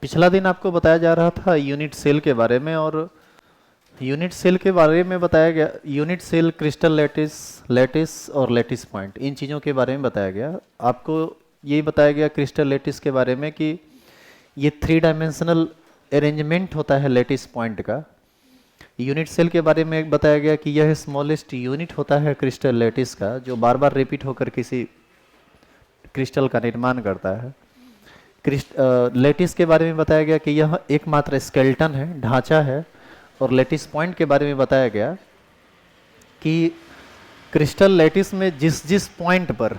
पिछला दिन आपको बताया जा रहा था यूनिट सेल के बारे में, और यूनिट सेल के बारे में बताया गया, unit cell, crystal lattice, lattice और लैटिस पॉइंट, इन चीज़ों के बारे में बताया गया। आपको यही बताया गया क्रिस्टल लैटिस के बारे में कि ये 3 डायमेंशनल अरेंजमेंट होता है लैटिस पॉइंट का। यूनिट सेल के बारे में बताया गया कि यह स्मॉलेस्ट यूनिट होता है क्रिस्टल लैटिस का, जो बार बार रिपीट होकर किसी क्रिस्टल का निर्माण करता है। लेटिस के बारे में बताया गया कि यह एकमात्र स्केल्टन है, ढांचा है। और लेटिस पॉइंट के बारे में बताया गया कि क्रिस्टल लेटिस में जिस जिस पॉइंट पर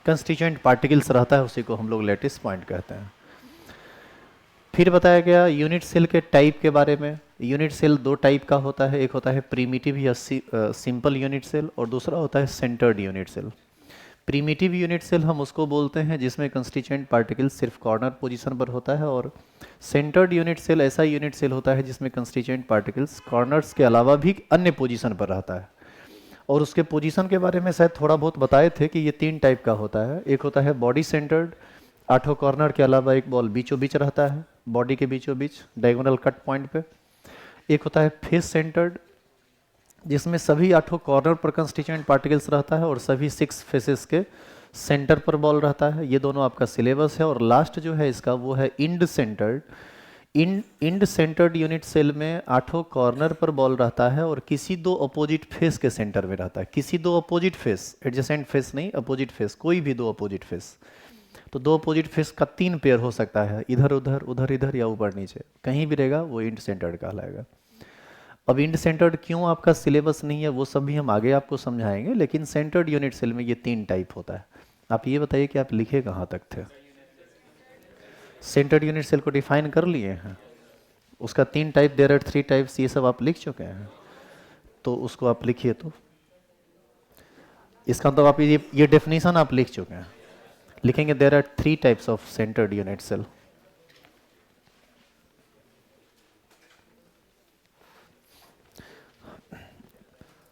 कंस्टिट्यूएंट पार्टिकल्स रहता है उसी को हम लोग लेटिस पॉइंट कहते हैं। फिर बताया गया यूनिट सेल के टाइप के बारे में। यूनिट सेल 2 टाइप का होता है, एक होता है प्रीमिटिव या सिंपल यूनिट सेल, और दूसरा होता है centred unit cell. Primitive unit cell हम उसको बोलते हैं जिसमें कंस्टिट्यूएंट पार्टिकल सिर्फ कॉर्नर पोजीशन पर होता है, और सेंटर्ड यूनिट सेल ऐसा यूनिट सेल होता है जिसमें कंस्टिट्यूएंट पार्टिकल्स कॉर्नर्स के अलावा भी अन्य पोजीशन पर रहता है। और उसके पोजीशन के बारे में शायद थोड़ा बहुत बताए थे कि ये 3 टाइप का होता है। एक होता है बॉडी सेंटर्ड, 8 कॉर्नर के अलावा एक बॉल बीचों बीच रहता है, बॉडी के बीचों बीच डायगोनल कट पॉइंट पे। एक होता है फेस सेंटर्ड, जिसमें सभी 8 कॉर्नर पर कंस्टिट्यूएंट पार्टिकल्स रहता है और सभी 6 फेसेस के सेंटर पर बॉल रहता है। ये दोनों आपका सिलेबस है। और लास्ट जो है इसका वो है end centred. End centred unit cell में 8 कॉर्नर पर बॉल रहता है और किसी 2 अपोजिट फेस के सेंटर में रहता है। किसी 2 अपोजिट फेस, एडजेसेंट फेस नहीं, अपोजिट फेस, कोई भी 2 अपोजिट फेस। तो 2 अपोजिट फेस का 3 पेयर हो सकता है, इधर उधर, उधर इधर या ऊपर नीचे, कहीं भी रहेगा वो इंड सेंटर्ड कहलाएगा। अब इंड सेंटर्ड क्यों आपका सिलेबस नहीं है वो सब भी हम आगे आपको समझाएंगे, लेकिन सेंटर्ड यूनिट सेल में ये 3 टाइप होता है। आप ये बताइए कि आप लिखे कहाँ तक थे? सेंटर्ड यूनिट सेल को डिफाइन कर लिए हैं, उसका 3 टाइप, देयर आर 3 टाइप्स, ये सब आप लिख चुके हैं, तो उसको आप लिखिए। तो इसका मतलब आप ये डेफिनेशन आप लिख चुके हैं। लिखेंगे there are 3 types of centred unit cell.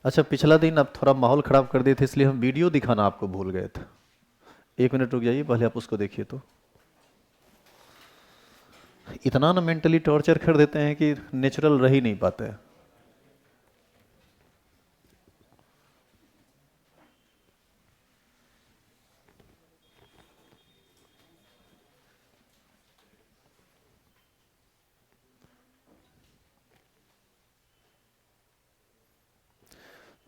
अच्छा, पिछला दिन आप थोड़ा माहौल ख़राब कर दिए थे इसलिए हम वीडियो दिखाना आपको भूल गए थे। 1 मिनट रुक जाइए, पहले आप उसको देखिए। तो इतना ना मेंटली टॉर्चर कर देते हैं कि नेचुरल रह ही नहीं पाते हैं।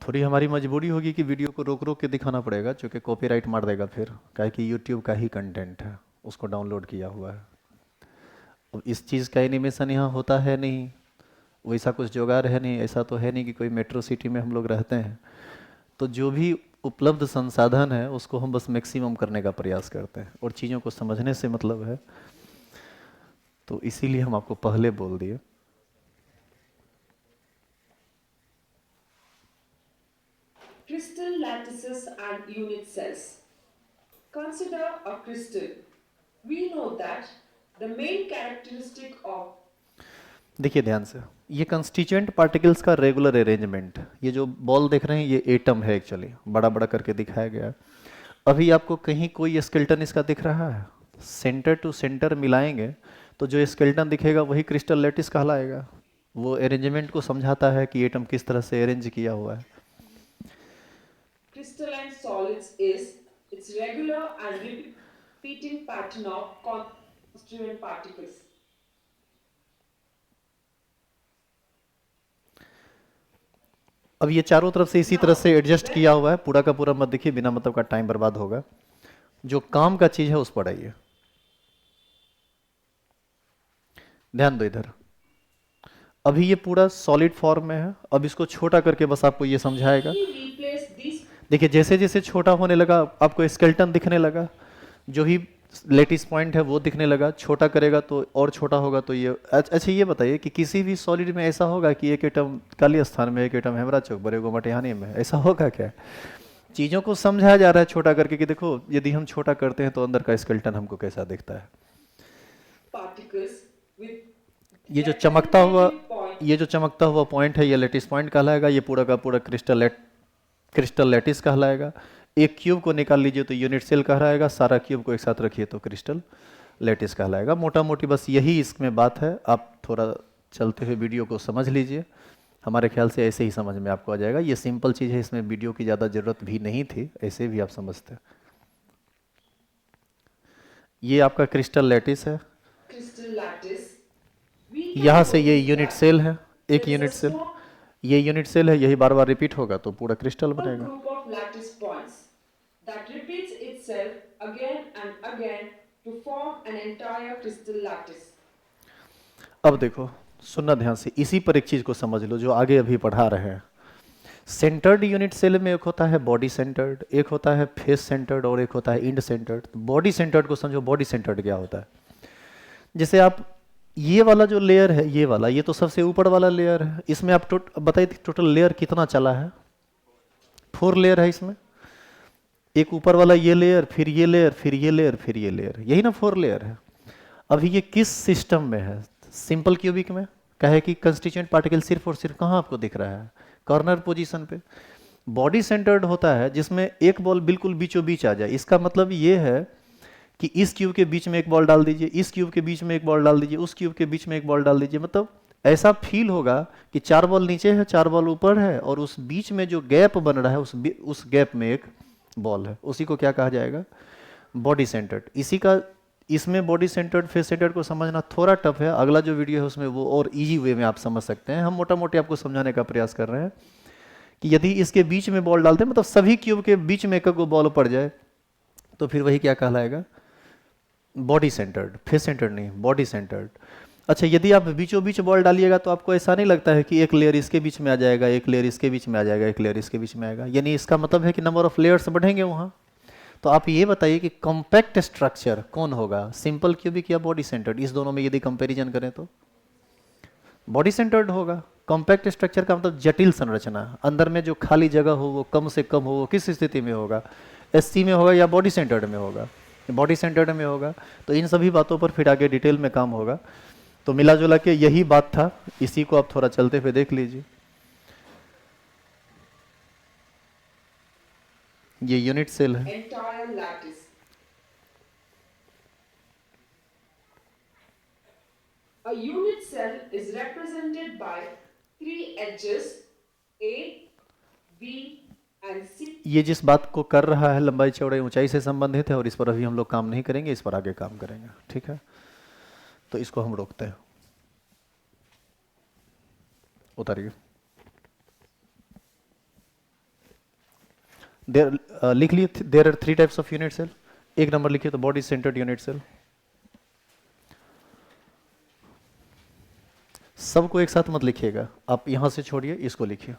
थोड़ी हमारी मजबूरी होगी कि वीडियो को रोक रोक के दिखाना पड़ेगा, क्योंकि कॉपीराइट मार देगा फिर, काहे कि यूट्यूब का ही कंटेंट है, उसको डाउनलोड किया हुआ है। अब इस चीज़ का एनिमेशन यहाँ होता है नहीं, वैसा कुछ जुगाड़ है नहीं, ऐसा तो है नहीं कि कोई मेट्रो सिटी में हम लोग रहते हैं। तो जो भी उपलब्ध संसाधन है उसको हम बस मैक्सिमम करने का प्रयास करते हैं, और चीज़ों को समझने से मतलब है, तो इसीलिए हम आपको पहले बोल दिए। Crystal lattices and unit cells. Consider a crystal. We know that the main characteristic of देखिए ध्यान से, ये कंस्टिट्यूएंट पार्टिकल्स का रेगुलर अरेंजमेंट, ये जो बॉल देख रहे हैं ये एटम है, एक्चुअली बड़ा बड़ा करके दिखाया गया है। अभी आपको कहीं कोई स्केल्टन इसका दिख रहा है? सेंटर टू सेंटर मिलाएंगे तो जो स्केल्टन दिखेगा वही क्रिस्टल लैटिस कहलाएगा। वो अरेंजमेंट को समझाता है कि एटम किस तरह से अरेंज किया हुआ है। crystalline solids is its regular and repeating pattern of constituent particles. अब ये चारों तरफ से इसी तरह से एडजस्ट किया हुआ है, पूरा का पूरा मत देखिए, बिना मतलब का टाइम बर्बाद होगा। जो काम का चीज है उस पर आइए, ध्यान दो इधर। अभी ये पूरा सॉलिड फॉर्म में है, अब इसको छोटा करके बस आपको ये समझाएगा। We replace these देखिए जैसे जैसे छोटा होने लगा आपको स्केल्टन दिखने लगा, जो ही लेटिस पॉइंट है वो दिखने लगा, छोटा करेगा तो और छोटा होगा। तो ये अच्छा ये बताइए कि किसी भी सॉलिड में ऐसा होगा कि एक एटम काली स्थान में, एक एटम हेमरा चौक बड़े मटिहानी में, ऐसा होगा क्या? चीज़ों को समझाया जा रहा है छोटा करके कि देखो यदि हम छोटा करते हैं तो अंदर का स्केल्टन हमको कैसा दिखता है। particles with ये जो चमकता हुआ representative point ये जो चमकता हुआ पॉइंट है ये लेटिस पॉइंट कहलाएगा। ये पूरा का पूरा क्रिस्टल लैटिस कहलाएगा। एक क्यूब को निकाल लीजिए तो यूनिट सेल कहलाएगा, सारा क्यूब को एक साथ रखिए तो क्रिस्टल लेटिस कहलाएगा। मोटा मोटी बस यही इसमें बात है। आप थोड़ा चलते हुए वीडियो को समझ लीजिए, हमारे ख्याल से ऐसे ही समझ में आपको आ जाएगा। ये सिंपल चीज़ है, इसमें वीडियो की ज़्यादा ज़रूरत भी नहीं थी, ऐसे भी आप समझते हैं। ये आपका क्रिस्टल लैटिस है, crystal lattice, we यहाँ can से ये notice यूनिट that सेल है, एक there is a unit cell, small ये यूनिट सेल है, यही बार बार रिपीट होगा तो पूरा क्रिस्टल बनेगा। group of lattice points that repeats itself again and again to form an entire crystal lattice. अब देखो, सुनना ध्यान से, इसी पर एक चीज़ को समझ लो जो आगे अभी पढ़ा रहे हैं। सेंटर्ड यूनिट सेल में एक होता है बॉडी सेंटर्ड, एक होता है फेस सेंटर्ड और एक होता है इंड सेंटर्ड। बॉडी सेंटर्ड को समझो, बॉडी सेंटर्ड क्या होता है। जैसे आप ये वाला जो लेयर है, ये वाला, ये तो सबसे ऊपर वाला लेयर है, इसमें आप बताइए टोटल लेयर कितना चला है? 4 लेयर है इसमें। एक ऊपर वाला ये लेयर, फिर ये लेयर, फिर ये लेयर, फिर ये लेयर, यही ना 4 लेयर है। अभी ये किस सिस्टम में है? सिंपल क्यूबिक में। कहे कि कंस्टिट्यूएंट पार्टिकल सिर्फ और सिर्फ कहाँ आपको दिख रहा है? कॉर्नर पोजीशन पे। बॉडी सेंटर्ड होता है जिसमें एक बॉल बिल्कुल बीचों बीच आ जाए। इसका मतलब ये है कि इस क्यूब के बीच में एक बॉल डाल दीजिए, इस क्यूब के बीच में एक बॉल डाल दीजिए, उस क्यूब के बीच में एक बॉल डाल दीजिए। मतलब ऐसा फील होगा कि 4 बॉल नीचे है, 4 बॉल ऊपर है, और उस बीच में जो गैप बन रहा है उस गैप में एक बॉल है। उसी को क्या कहा जाएगा? Body centred. इसी का इसमें बॉडी सेंटर्ड फेस सेंटर्ड को समझना थोड़ा टफ है। अगला जो वीडियो है उसमें वो और इजी वे में आप समझ सकते हैं। हम मोटा मोटी आपको समझाने का प्रयास कर रहे हैं कि यदि इसके बीच में बॉल डालते हैं, मतलब सभी क्यूब के बीच में एक बॉल पड़ जाए, तो फिर वही क्या कहलाएगा? Body centred. फेस सेंटर्ड नहीं, बॉडी सेंटर्ड। अच्छा, यदि आप बीचों बीच बॉल डालिएगा तो आपको ऐसा नहीं लगता है कि एक लेयर इसके बीच में आ जाएगा, एक लेयर इसके बीच में आ जाएगा, एक लेयर इसके बीच में आएगा? यानी इसका मतलब है कि नंबर ऑफ लेयर्स बढ़ेंगे वहाँ। तो आप ये बताइए कि कॉम्पैक्ट स्ट्रक्चर कौन होगा, सिंपल क्यूबिक या बॉडी सेंटर्ड? इस दोनों में यदि कंपैरिजन करें तो बॉडी सेंटर्ड होगा। कॉम्पैक्ट स्ट्रक्चर का मतलब जटिल संरचना, अंदर में जो खाली जगह हो वो कम से कम हो, वो किस स्थिति में होगा? एससी में होगा या बॉडी सेंटर्ड में होगा? बॉडी सेंटर्ड में होगा। तो इन सभी बातों पर फिर आगे डिटेल में काम होगा। तो मिला जुला के यही बात था, इसी को आप थोड़ा चलते हुए देख लीजिए। ये यूनिट सेल है। Entire lattice. A unit cell is represented by 3 edges A, B and C. ये जिस बात को कर रहा है लंबाई चौड़ाई ऊंचाई से संबंधित है, और इस पर अभी हम लोग काम नहीं करेंगे, इस पर आगे काम करेंगे, ठीक है? तो इसको हम रोकते हैं, उतारिए। लिख लिए, there are 3 types of unit cell. एक नंबर लिखिए तो बॉडी सेंटर्ड यूनिट सेल। सबको एक साथ मत लिखिएगा, आप यहां से छोड़िए, इसको लिखिए।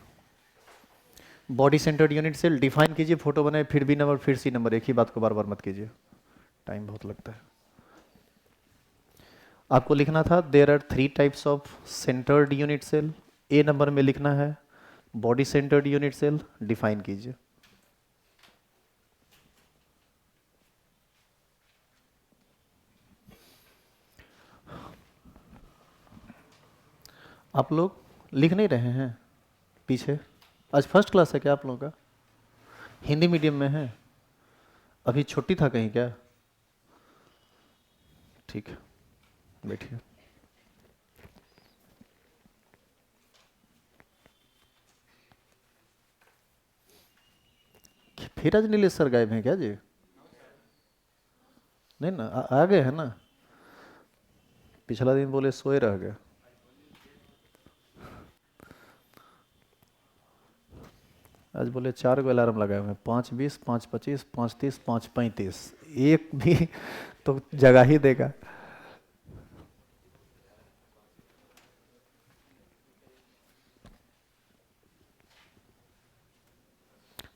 Body centred unit cell define कीजिए, फोटो बनाए, फिर बी नंबर फिर सी नंबर, एक ही बात को बार बार मत कीजिए, टाइम बहुत लगता है। आपको लिखना था there are 3 types of centred unit cell. A number में लिखना है body centred unit cell, define कीजिए। आप लोग लिख नहीं रहे हैं पीछे? आज फर्स्ट क्लास है क्या आप लोगों का? हिंदी मीडियम में है? अभी छुट्टी था कहीं क्या? ठीक है, बैठिए। फिर आज नीलेश सर गायब हैं क्या जी? नहीं ना, आ गए हैं ना? पिछला दिन बोले सोए रह गए। आज बोले 4 को अलार्म लगाए हुए हैं, 5:20, 5:25, 5:30, 5:35, एक भी तो जगा ही देगा।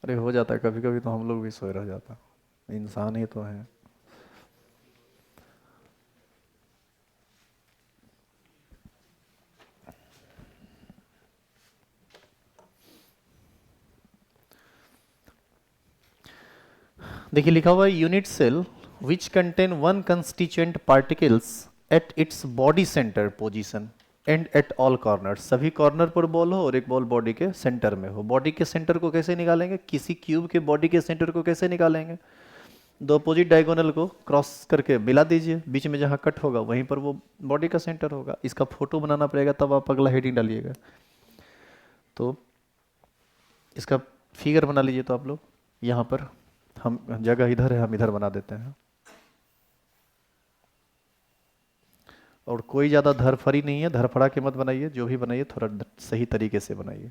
अरे हो जाता है कभी कभी, तो हम लोग भी सोए रह जाता, इंसान ही तो हैं। देखिए लिखा हुआ है unit cell which contain 1 constituent particles at its body centre position and at all corner. सभी कॉर्नर पर बॉल हो और एक बॉल बॉडी के सेंटर में हो। बॉडी के सेंटर को कैसे निकालेंगे? किसी क्यूब के बॉडी के सेंटर को कैसे निकालेंगे? दो अपोजिट डायगोनल को क्रॉस करके मिला दीजिए, बीच में जहाँ कट होगा वहीं पर वो बॉडी का सेंटर होगा। इसका फोटो बनाना पड़ेगा, तब आप अगला हेडिंग डालिएगा। तो इसका फिगर बना लीजिए। तो आप लोग यहाँ पर, हम जगह इधर है, हम इधर बना देते हैं। और कोई ज़्यादा धरफड़ी नहीं है, धरफड़ा के मत बनाइए, जो भी बनाइए थोड़ा सही तरीके से बनाइए।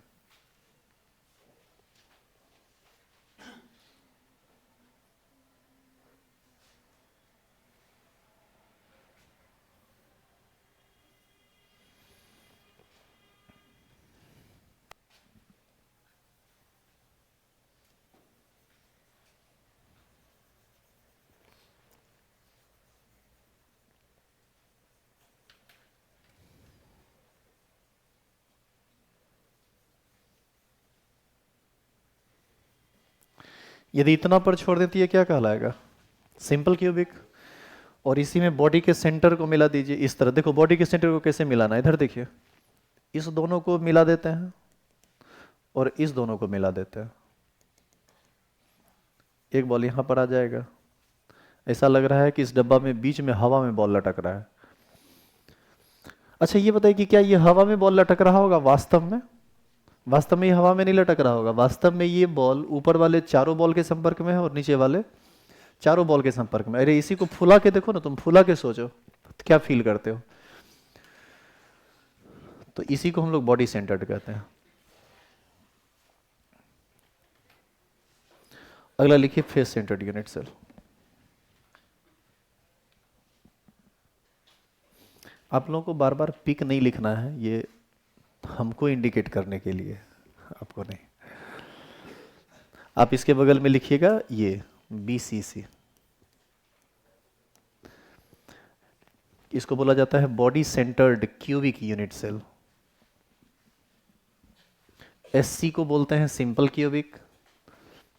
यदि इतना पर छोड़ देती है क्या कहलाएगा? Simple cubic. और इसी में बॉडी के सेंटर को मिला दीजिए इस तरह। देखो बॉडी के सेंटर को कैसे मिलाना है, इधर देखिए, इस दोनों को मिला देते हैं और इस दोनों को मिला देते हैं। एक बॉल यहाँ पर आ जाएगा। ऐसा लग रहा है कि इस डब्बा में बीच में हवा में बॉल लटक रहा है। अच्छा ये बताइए कि क्या ये हवा में बॉल लटक रहा होगा वास्तव में? वास्तव में ये हवा में नहीं लटक रहा होगा। वास्तव में ये बॉल ऊपर वाले चारों बॉल के संपर्क में है और नीचे वाले चारों बॉल के संपर्क में। अरे इसी को फुला के देखो ना, तुम फुला के सोचो तो क्या फील करते हो। तो इसी को हम लोग बॉडी सेंटर्ड कहते हैं। अगला लिखिए फेस सेंटर्ड यूनिट सेल। आप लोगों को बार बार पिक नहीं लिखना है, ये हमको इंडिकेट करने के लिए, आपको नहीं। आप इसके बगल में लिखिएगा ये BCC। इसको बोला जाता है body centred cubic unit cell. SC को बोलते हैं सिंपल क्यूबिक,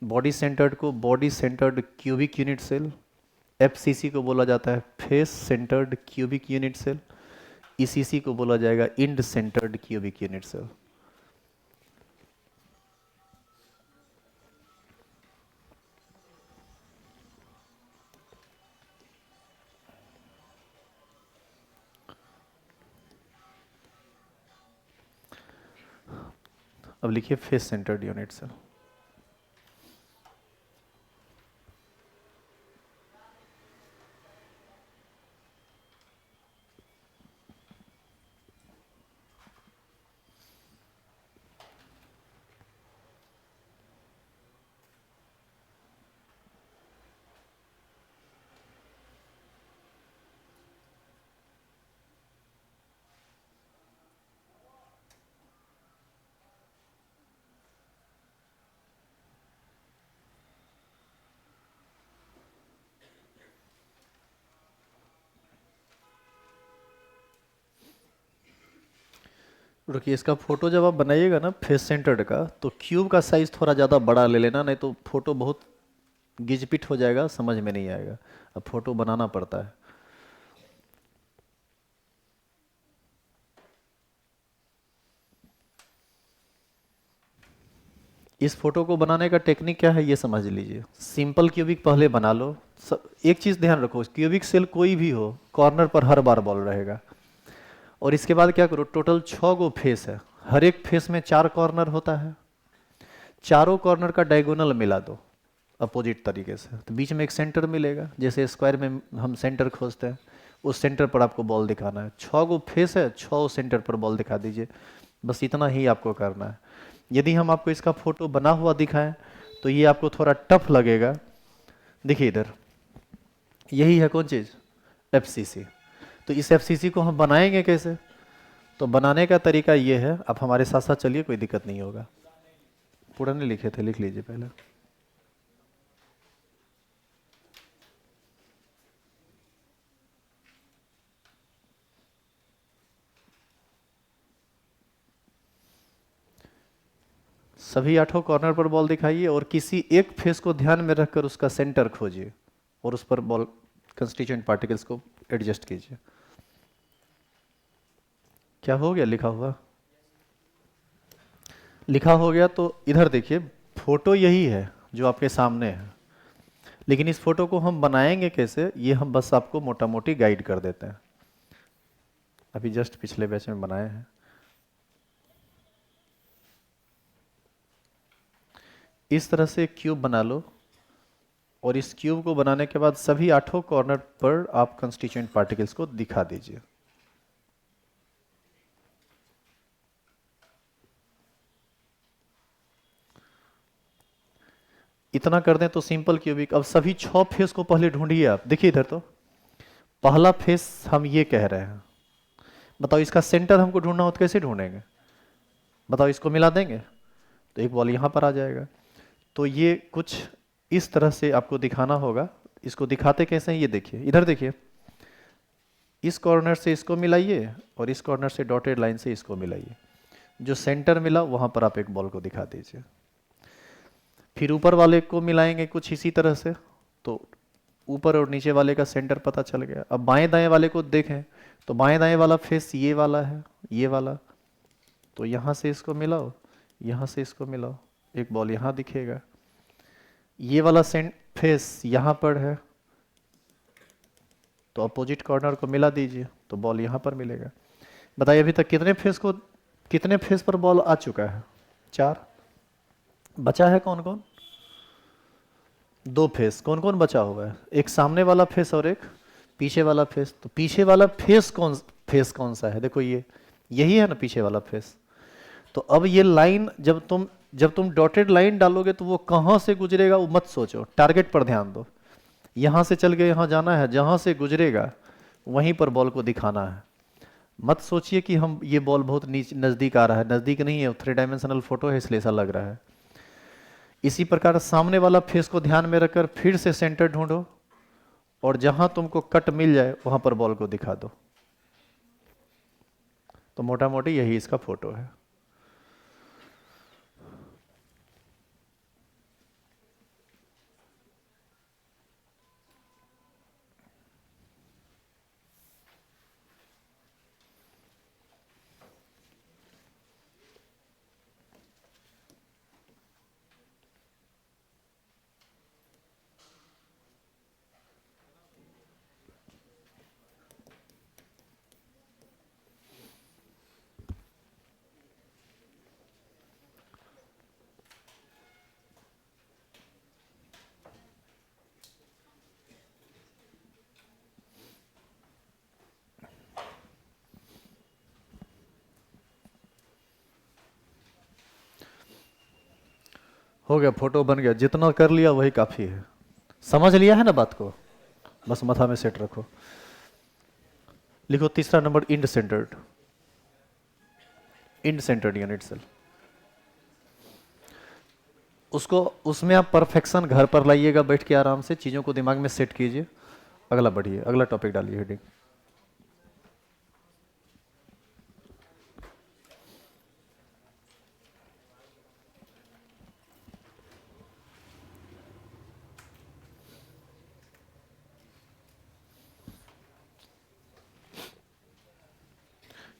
बॉडी सेंटर्ड को body centred cubic unit cell. FCC को बोला जाता है face centred cubic unit cell. ECC को बोला जाएगा end centred cubic unit cell. अब लिखिए फेस सेंटर्ड यूनिट सेल। रुकिए, इसका फोटो जब आप बनाइएगा ना फेस सेंटर्ड का, तो क्यूब का साइज थोड़ा ज़्यादा बड़ा ले लेना, नहीं तो फोटो बहुत गिजपिट हो जाएगा, समझ में नहीं आएगा। अब फोटो बनाना पड़ता है। इस फोटो को बनाने का टेक्निक क्या है ये समझ लीजिए। सिंपल क्यूबिक पहले बना लो। एक चीज़ ध्यान रखो, क्यूबिक सेल कोई भी हो, कॉर्नर पर हर बार बॉल रहेगा। और इसके बाद क्या करो, टोटल 6 गो फेस है, हर एक फेस में 4 कॉर्नर होता है। चारों कॉर्नर का डायगोनल मिला दो अपोजिट तरीके से, तो बीच में एक सेंटर मिलेगा। जैसे स्क्वायर में हम सेंटर खोजते हैं, उस सेंटर पर आपको बॉल दिखाना है। 6 गो फेस है, 6 सेंटर पर बॉल दिखा दीजिए। बस इतना ही आपको करना है। यदि हम आपको इसका फोटो बना हुआ दिखाएं तो ये आपको थोड़ा टफ लगेगा। देखिए इधर, यही है कौन चीज़, FCC। तो इस FCC को हम बनाएंगे कैसे? तो बनाने का तरीका ये है, आप हमारे साथ साथ चलिए, कोई दिक्कत नहीं होगा। पूरा नहीं लिखे थे, लिख लीजिए पहले। सभी 8 कॉर्नर पर बॉल दिखाइए और किसी एक फेस को ध्यान में रखकर उसका सेंटर खोजिए और उस पर बॉल कंस्टिट्यूएंट पार्टिकल्स को एडजस्ट कीजिए। क्या हो गया लिखा हुआ? लिखा हो गया तो इधर देखिए, फोटो यही है जो आपके सामने है, लेकिन इस फोटो को हम बनाएंगे कैसे, ये हम बस आपको मोटा मोटी गाइड कर देते हैं। अभी जस्ट पिछले बैच में बनाए हैं। इस तरह से एक क्यूब बना लो, और इस क्यूब को बनाने के बाद सभी 8 कॉर्नर पर आप कंस्टिट्यूएंट पार्टिकल्स को दिखा दीजिए। इतना कर दें तो सिंपल क्यूबिक। अब सभी 6 फेस को पहले ढूंढिए आप, देखिए इधर। तो पहला फेस हम ये कह रहे हैं, बताओ इसका सेंटर हमको ढूंढना हो तो कैसे ढूंढेंगे? बताओ, इसको मिला देंगे तो एक बॉल यहां पर आ जाएगा। तो ये कुछ इस तरह से आपको दिखाना होगा। इसको दिखाते कैसे हैं, ये देखिए, इधर देखिए। इस कॉर्नर से इसको मिलाइए और इस कॉर्नर से डॉटेड लाइन से इसको मिलाइए। जो सेंटर मिला वहां पर आप एक बॉल को दिखा दीजिए। फिर ऊपर वाले को मिलाएंगे कुछ इसी तरह से, तो ऊपर और नीचे वाले का सेंटर पता चल गया। अब बाएं दाएं वाले को देखें तो बाएं दाएं वाला फेस ये वाला है, ये वाला। तो यहां से इसको मिलाओ, यहां से इसको मिलाओ, एक बॉल यहां दिखेगा। ये वाला फेस यहां पर है, तो अपोजिट कॉर्नर को मिला दीजिए तो बॉल यहां पर मिलेगा। बताइए अभी तक कितने फेस पर बॉल आ चुका है? 4। बचा है कौन कौन? 2 फेस। कौन कौन बचा हुआ है? एक सामने वाला फेस और एक पीछे वाला फेस। तो पीछे वाला फेस कौन सा है? देखो ये, यही है ना पीछे वाला फेस। तो अब ये लाइन जब तुम डॉटेड लाइन डालोगे तो वो कहां से गुजरेगा वो मत सोचो, टारगेट पर ध्यान दो। यहां से चल के यहां जाना है, जहां से गुजरेगा वहीं पर बॉल को दिखाना है। मत सोचिए कि हम ये बॉल बहुत नजदीक आ रहा है, नजदीक नहीं है, 3 डायमेंशनल फोटो है इसलिए ऐसा लग रहा है। इसी प्रकार सामने वाला फेस को ध्यान में रखकर फिर से सेंटर ढूंढो, और जहां तुमको कट मिल जाए वहां पर बॉल को दिखा दो। तो मोटा मोटी यही इसका फोटो है। हो गया, फोटो बन गया। जितना कर लिया वही काफी है। समझ लिया है ना बात को? बस माथा में सेट रखो। लिखो तीसरा नंबर, end centred. End centred unit cell. उसको उसमें आप परफेक्शन घर पर लाइएगा, बैठ के आराम से चीजों को दिमाग में सेट कीजिए। अगला बढ़िए, अगला टॉपिक डालिए हेडिंग।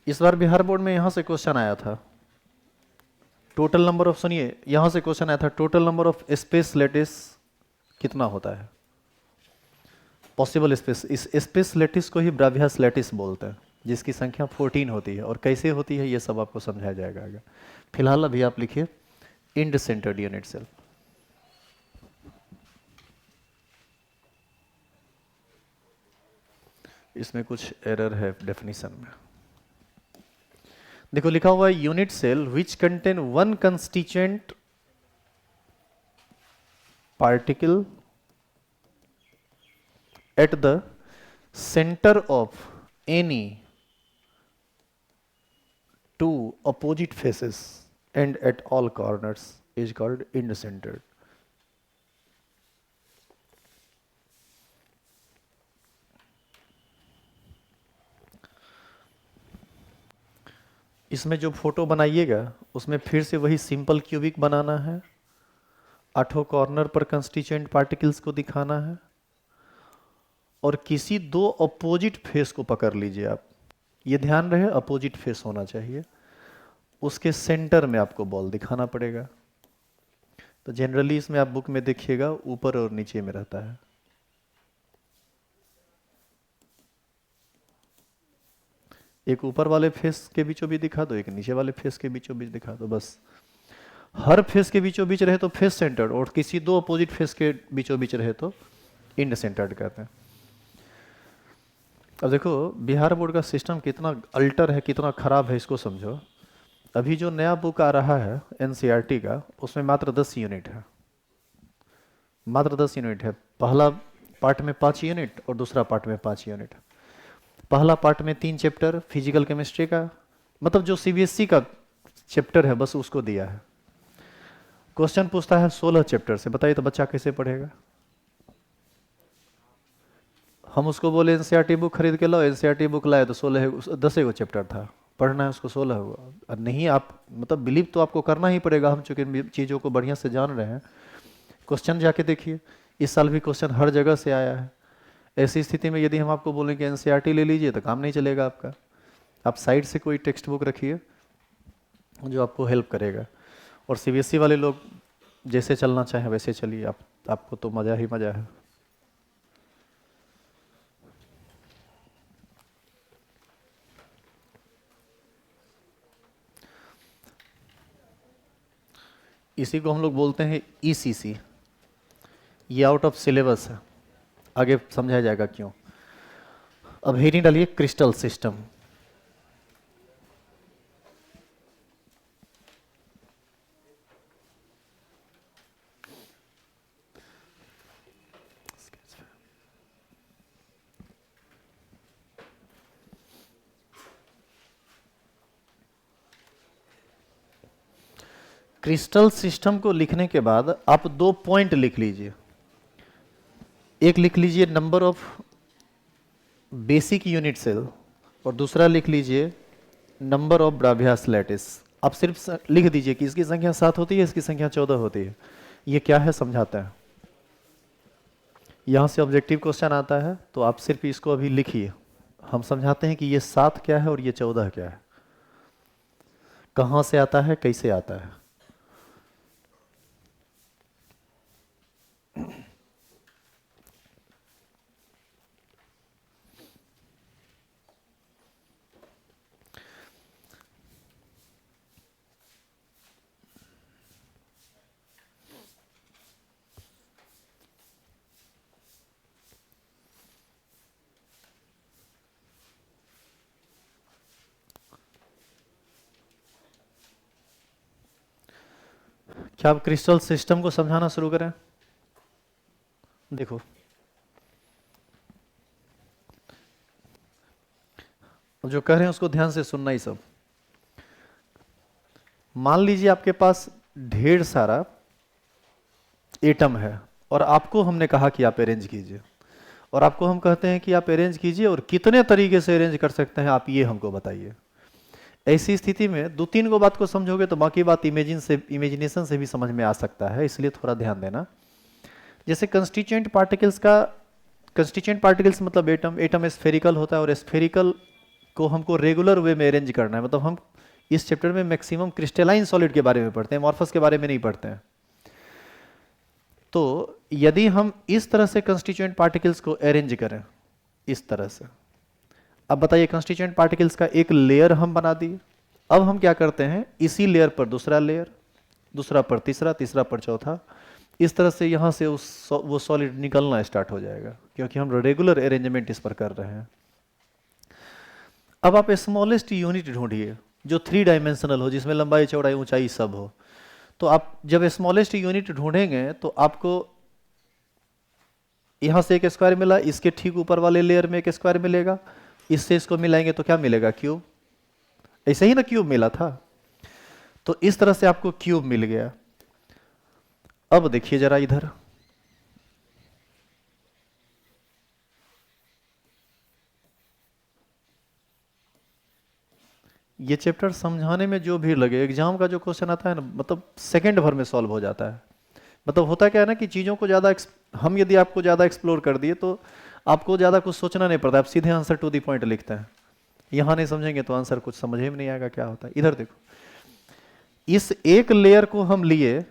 इस बार बिहार बोर्ड में यहां से क्वेश्चन आया था। टोटल नंबर ऑफ, सुनिए यहां से क्वेश्चन आया था, total number of space lattice कितना होता है? Possible space. इस स्पेस लेटिस को ही ब्रावियस लेटिस बोलते हैं, जिसकी संख्या 14 होती है। और कैसे होती है ये सब आपको समझाया जाएगा आगे। फिलहाल अभी आप लिखिए इंड सेंटर्ड यूनिट सेल। इसमें कुछ एरर है डेफिनेशन में। देखो लिखा हुआ है unit cell which contain one constituent particle at the center of any two opposite faces and at all corners is called end-centered. इसमें जो फोटो बनाइएगा उसमें फिर से वही सिंपल क्यूबिक बनाना है, 8 कॉर्नर पर कंस्टिट्यूएंट पार्टिकल्स को दिखाना है, और किसी 2 अपोजिट फेस को पकड़ लीजिए आप। ये ध्यान रहे अपोजिट फेस होना चाहिए, उसके सेंटर में आपको बॉल दिखाना पड़ेगा। तो जनरली इसमें आप बुक में देखिएगा ऊपर और नीचे में रहता है। एक ऊपर वाले फेस के बीचों बीच दिखा दो, एक नीचे वाले फेस के बीचों बीच दिखा दो, बस। हर फेस के बीचों बीच रहे तो फेस सेंटर्ड, और किसी दो अपोजिट फेस के बीचों बीच रहे तो इंड सेंटर्ड कहते हैं। अब देखो बिहार बोर्ड का सिस्टम कितना अल्टर है, कितना खराब है, इसको समझो। अभी जो नया बुक आ रहा है एनसीईआरटी का, उसमें मात्र 10 यूनिट है, मात्र 10 यूनिट है। पहला पार्ट में 5 यूनिट और दूसरा पार्ट में 5 यूनिट। पहला पार्ट में 3 चैप्टर फिजिकल केमिस्ट्री का, मतलब जो सीबीएसई का चैप्टर है बस उसको दिया है। क्वेश्चन पूछता है 16 चैप्टर से, बताइए तो बच्चा कैसे पढ़ेगा। हम उसको बोले एनसीईआरटी बुक खरीद के लाओ, एनसीईआरटी बुक लाए तो 10 गो चैप्टर था, पढ़ना है उसको 16 हुआ। और नहीं, आप मतलब बिलीव तो आपको करना ही पड़ेगा, हम चूंकि चीज़ों को बढ़िया से जान रहे हैं। क्वेश्चन जाके देखिए, इस साल भी क्वेश्चन हर जगह से आया है। ऐसी स्थिति में यदि हम आपको बोलें कि एनसीईआरटी ले लीजिए तो काम नहीं चलेगा आपका। आप साइड से कोई टेक्स्ट बुक रखिए जो आपको हेल्प करेगा। और सीबीएसई वाले लोग जैसे चलना चाहें वैसे चलिए, आपको तो मज़ा ही मज़ा है। इसी को हम लोग बोलते हैं ईसीसी। ये आउट ऑफ सिलेबस है, आगे समझाया जाएगा क्यों। अब हेडिंग डालिए क्रिस्टल सिस्टम। क्रिस्टल सिस्टम को लिखने के बाद आप 2 पॉइंट लिख लीजिए। एक लिख लीजिए number of basic unit cell, और दूसरा लिख लीजिए नंबर ऑफ ब्रावियास लैटिस। आप सिर्फ लिख दीजिए कि इसकी संख्या 7 होती है, इसकी संख्या 14 होती है। ये क्या है समझाता है। यहाँ से ऑब्जेक्टिव क्वेश्चन आता है तो आप सिर्फ इसको अभी लिखिए, हम समझाते हैं कि ये 7 क्या है और ये 14 क्या है, कहाँ से आता है, कैसे आता है। क्या आप क्रिस्टल सिस्टम को समझाना शुरू करें। देखो जो कह रहे हैं उसको ध्यान से सुनना ही सब। मान लीजिए आपके पास ढेर सारा एटम है और आपको हमने कहा कि आप अरेंज कीजिए, और आपको हम कहते हैं कि आप अरेंज कीजिए और कितने तरीके से अरेंज कर सकते हैं आप ये हमको बताइए। ऐसी स्थिति में 2-3 को बात को समझोगे तो बाकी बात इमेजिनेशन से भी समझ में आ सकता है, इसलिए थोड़ा ध्यान देना। जैसे कंस्टिट्यूएंट पार्टिकल्स मतलब एटम स्फेरिकल होता है, और स्फेरिकल को हमको रेगुलर वे में अरेंज करना है। मतलब हम इस चैप्टर में मैक्सिमम क्रिस्टलाइन सॉलिड के बारे में पढ़ते हैं, मॉर्फस के बारे में नहीं पढ़ते हैं। तो यदि हम इस तरह से कंस्टिट्यूएंट पार्टिकल्स को अरेंज करें, इस तरह से, अब बताइए कंस्टिट्यूएंट पार्टिकल्स का एक लेयर हम बना दिए। अब हम क्या करते हैं, इसी लेयर पर दूसरा लेयर, दूसरा पर तीसरा, तीसरा पर चौथा, इस तरह से यहाँ से वो सॉलिड निकलना स्टार्ट हो जाएगा, क्योंकि हम रेगुलर अरेंजमेंट इस पर कर रहे हैं। अब आप स्मॉलेस्ट यूनिट ढूंढिए जो 3 डायमेंशनल हो, जिसमें लंबाई चौड़ाई ऊंचाई सब हो। तो आप जब स्मॉलेस्ट यूनिट ढूंढेंगे तो आपको यहां से एक स्क्वायर मिला, इसके ठीक ऊपर वाले लेयर में एक स्क्वायर मिलेगा, इससे इसको मिलाएंगे तो क्या मिलेगा, क्यूब। ऐसे ही ना क्यूब मिला था, तो इस तरह से आपको क्यूब मिल गया। अब देखिए जरा इधर, ये चैप्टर समझाने में जो भी लगे, एग्जाम का जो क्वेश्चन आता है ना, मतलब सेकंड भर में सॉल्व हो जाता है। मतलब होता क्या है ना कि चीज़ों को ज़्यादा हम यदि आपको ज़्यादा एक्सप्लोर कर दिए तो आपको ज़्यादा कुछ सोचना नहीं पड़ता, आप सीधे आंसर टू दी पॉइंट लिखते हैं। यहाँ नहीं समझेंगे तो आंसर कुछ समझ में नहीं आएगा क्या होता है। इधर देखो, इस एक लेयर को हम लिए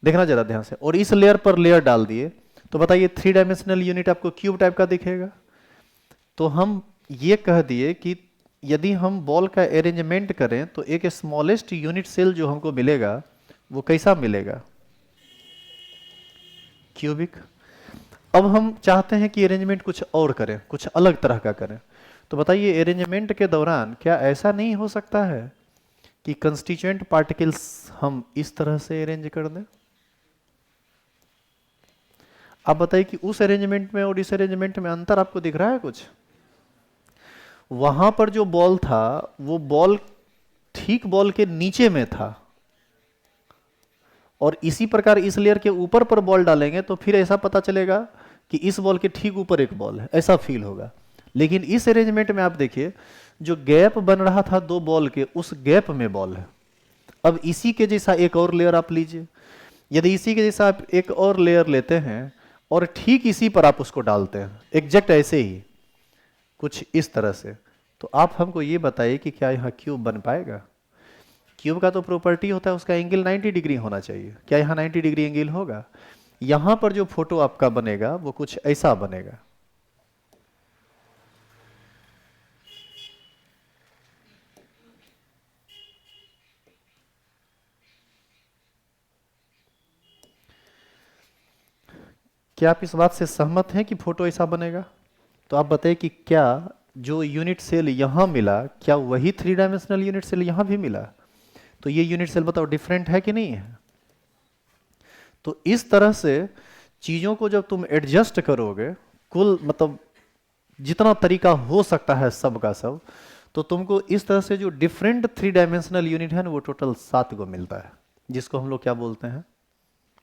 देखना जरा ध्यान से, और इस लेयर पर लेयर डाल दिए, तो बताइए 3 डायमेंशनल यूनिट आपको क्यूब टाइप का दिखेगा। तो हम ये कह दिए कि यदि हम बॉल का अरेंजमेंट करें तो एक स्मॉलेस्ट यूनिट सेल जो हमको मिलेगा वो कैसा मिलेगा, क्यूबिक। अब हम चाहते हैं कि अरेंजमेंट कुछ और करें, कुछ अलग तरह का करें, तो बताइए अरेंजमेंट के दौरान क्या ऐसा नहीं हो सकता है कि कंस्टिट्यूएंट पार्टिकल्स हम इस तरह से अरेंज कर दें। आप बताइए कि उस अरेंजमेंट में और इस अरेंजमेंट में अंतर आपको दिख रहा है कुछ। वहां पर जो बॉल था वो बॉल ठीक बॉल के नीचे में था, और इसी प्रकार इस लेयर के ऊपर पर बॉल डालेंगे तो फिर ऐसा पता चलेगा कि इस बॉल के ठीक ऊपर एक बॉल है, ऐसा फील होगा। लेकिन इस अरेंजमेंट में आप देखिए जो गैप बन रहा था दो बॉल के, उस गैप में बॉल है। अब इसी के जैसा एक और लेयर आप लीजिए, यदि इसी के जैसा आप एक और लेयर लेते हैं और ठीक इसी पर आप उसको डालते हैं एग्जैक्ट ऐसे ही कुछ इस तरह से, तो आप हमको ये बताइए कि क्या यहाँ क्यूब बन पाएगा। क्यूब का तो प्रॉपर्टी होता है उसका एंगल 90 डिग्री होना चाहिए, क्या यहाँ 90 डिग्री एंगल होगा। यहाँ पर जो फोटो आपका बनेगा वो कुछ ऐसा बनेगा। क्या आप इस बात से सहमत हैं कि फोटो ऐसा बनेगा। तो आप बताइए कि क्या जो यूनिट सेल यहाँ मिला क्या वही 3 डायमेंशनल यूनिट सेल यहाँ भी मिला। तो ये यूनिट सेल बताओ डिफरेंट है कि नहीं है। तो इस तरह से चीजों को जब तुम एडजस्ट करोगे, कुल मतलब जितना तरीका हो सकता है सब का सब, तो तुमको इस तरह से जो डिफरेंट 3 डायमेंशनल यूनिट है ना वो टोटल 7 को मिलता है, जिसको हम लोग क्या बोलते हैं,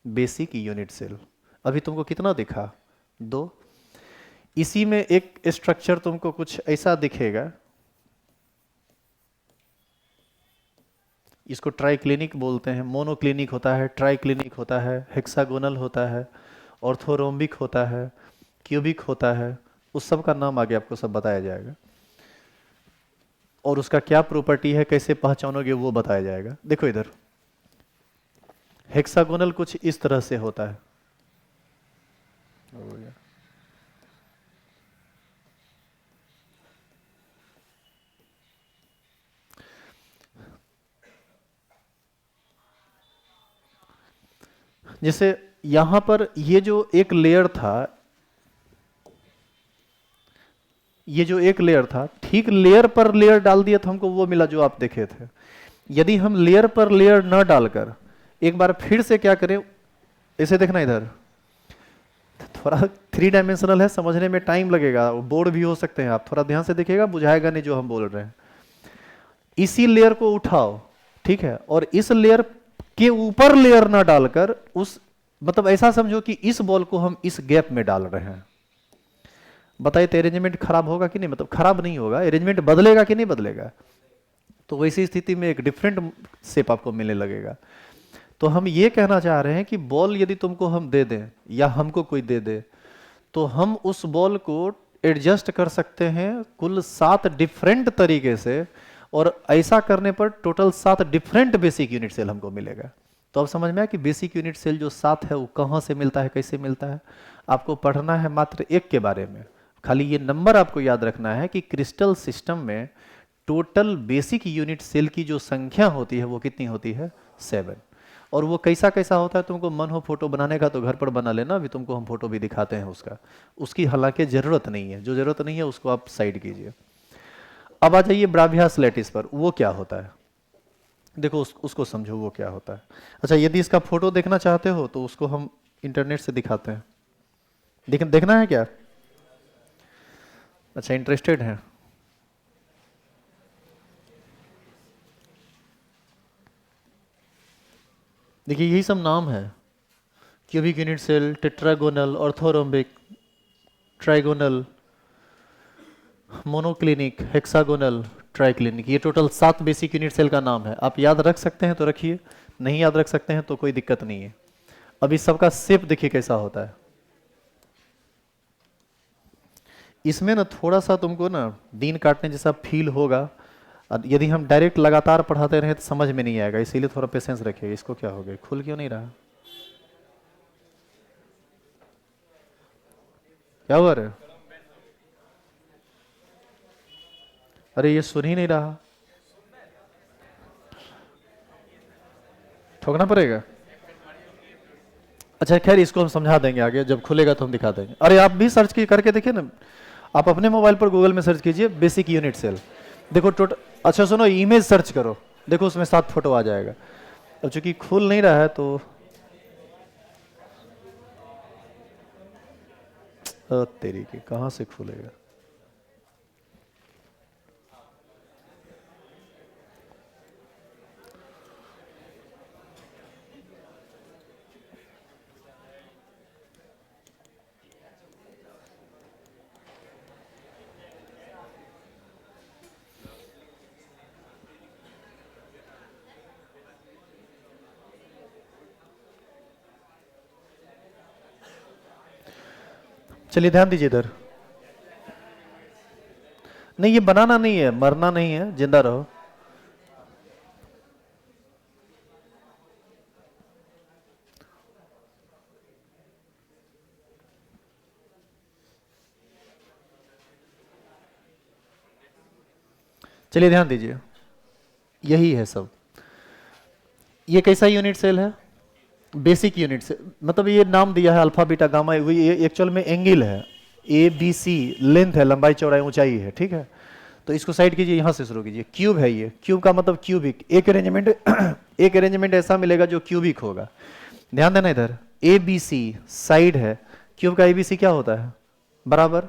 बेसिक यूनिट सेल। अभी तुमको कितना दिखा, 2। इसी में एक स्ट्रक्चर तुमको कुछ ऐसा दिखेगा, इसको ट्राइक्लिनिक बोलते हैं, मोनोक्लिनिक होता है, ट्राइक्लिनिक होता है, हेक्सागोनल होता है, ऑर्थोरोम्बिक होता है, क्यूबिक होता है, उस सब का नाम आगे आपको सब बताया जाएगा, और उसका क्या प्रॉपर्टी है कैसे पहचानोगे वो बताया जाएगा। देखो इधर हेक्सागोनल कुछ इस तरह से होता है, हो गया। जैसे यहां पर ये जो एक लेयर था, ये जो एक लेयर था ठीक लेयर पर लेयर डाल दिया तो हमको वो मिला जो आप देखे थे। यदि हम लेयर पर लेयर न डालकर एक बार फिर से क्या करें, इसे देखना इधर, थोड़ा 3 डायमेंशनल है समझने में टाइम लगेगा, बोर्ड भी हो सकते हैं, आप थोड़ा ध्यान से देखिएगा बुझाएगा नहीं जो हम बोल रहे हैं। इसी लेयर को उठाओ, ठीक है, और इस लेयर के ऊपर लेयर ना डालकर उस मतलब ऐसा समझो कि इस बॉल को हम इस गैप में डाल रहे हैं। बताइए तो अरेंजमेंट खराब होगा कि नहीं, मतलब खराब नहीं होगा, अरेंजमेंट बदलेगा कि नहीं बदलेगा। तो वैसी स्थिति में एक डिफरेंट शेप आपको मिलने लगेगा। तो हम ये कहना चाह रहे हैं कि बॉल यदि तुमको हम दे दें या हमको कोई दे दे तो हम उस बॉल को एडजस्ट कर सकते हैं कुल 7 डिफरेंट तरीके से, और ऐसा करने पर total 7 different basic unit cell हमको मिलेगा। तो अब समझ में आया कि बेसिक यूनिट सेल जो 7 है वो कहाँ से मिलता है, कैसे मिलता है। आपको पढ़ना है मात्र एक के बारे में, खाली ये नंबर आपको याद रखना है कि क्रिस्टल सिस्टम में टोटल बेसिक यूनिट सेल की जो संख्या होती है वो कितनी होती है, 7। और वो कैसा कैसा होता है, तुमको मन हो फोटो बनाने का तो घर पर बना लेना, अभी तुमको हम फोटो भी दिखाते हैं उसका, उसकी हालांकि जरूरत नहीं है, जो जरूरत नहीं है उसको आप साइड कीजिए। अब आ जाइए ब्राभियास लैटिस पर, वो क्या होता है, देखो उसको समझो वो क्या होता है। अच्छा यदि इसका फोटो देखना चाहते हो तो उसको हम इंटरनेट से दिखाते हैं, लेकिन देखना है क्या, अच्छा इंटरेस्टेड हैं। देखिए यही सब नाम है, cubic unit cell, tetragonal, orthorhombic, trigonal, monoclinic, hexagonal, triclinic, ये टोटल 7 बेसिक यूनिट सेल का नाम है। आप याद रख सकते हैं तो रखिए, नहीं याद रख सकते हैं तो कोई दिक्कत नहीं है। अब इस सबका शेप देखिए कैसा होता है। इसमें ना थोड़ा सा तुमको ना दिन काटने जैसा फील होगा, यदि हम डायरेक्ट लगातार पढ़ाते रहे तो समझ में नहीं आएगा, इसीलिए थोड़ा पेशेंस रखिए। इसको क्या हो गया, खुल क्यों नहीं रहा, क्या हुआ रे? अरे ये सुन ही नहीं रहा, ठोकना पड़ेगा। अच्छा खैर, इसको हम समझा देंगे आगे, जब खुलेगा तो हम दिखा देंगे। अरे आप भी सर्च करके देखिए ना, आप अपने मोबाइल पर गूगल में सर्च कीजिए बेसिक यूनिट सेल, देखो टोटल। अच्छा सुनो, इमेज सर्च करो, देखो उसमें 7 फोटो आ जाएगा। अब चूंकि खुल नहीं रहा है तो तेरी की कहाँ से खुलेगा? चलिए ध्यान दीजिए इधर। नहीं ये बनाना नहीं है, मरना नहीं है, जिंदा रहो। चलिए ध्यान दीजिए, यही है सब। ये कैसा यूनिट सेल है? बेसिक यूनिट से, मतलब ये नाम दिया है अल्फा बीटा गामा, ये एक्चुअल में एंगल है, ए बी सी लेंथ है, लंबाई चौड़ाई ऊंचाई है, ठीक है। तो इसको साइड कीजिए, यहां से शुरू कीजिए। क्यूब है ये, क्यूब का मतलब क्यूबिक, एक अरेंजमेंट एक अरेंजमेंट ऐसा मिलेगा जो क्यूबिक होगा। ध्यान देना इधर, ए बी सी साइड है, क्यूब का ए बी सी क्या होता है? बराबर,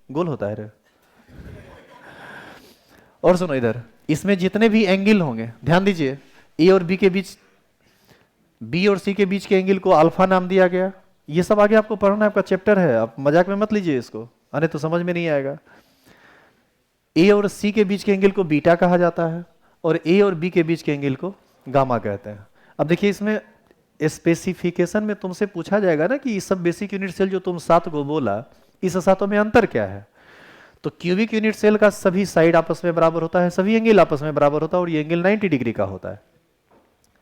गोल होता है रे। और सुनो इधर, इसमें जितने भी एंगल होंगे, ध्यान दीजिए, ए और बी के बीच, बी और सी के बीच के एंगल को अल्फा नाम दिया गया। ये सब आगे आपको पढ़ना है, आपका चैप्टर है, आप मजाक में मत लीजिए इसको, अरे तो समझ में नहीं आएगा। ए और सी के बीच के एंगल को बीटा कहा जाता है, और ए और बी के बीच के एंगल को गामा कहते हैं। अब देखिए इसमें स्पेसिफिकेशन में तुमसे पूछा जाएगा ना कि ये सब बेसिक यूनिट सेल जो तुम 7 को बोला, इस 7 में अंतर क्या है? तो क्यूबिक यूनिट सेल का सभी साइड आपस में बराबर होता है, सभी एंगल आपस में बराबर होता है, और ये एंगल 90 डिग्री का होता है।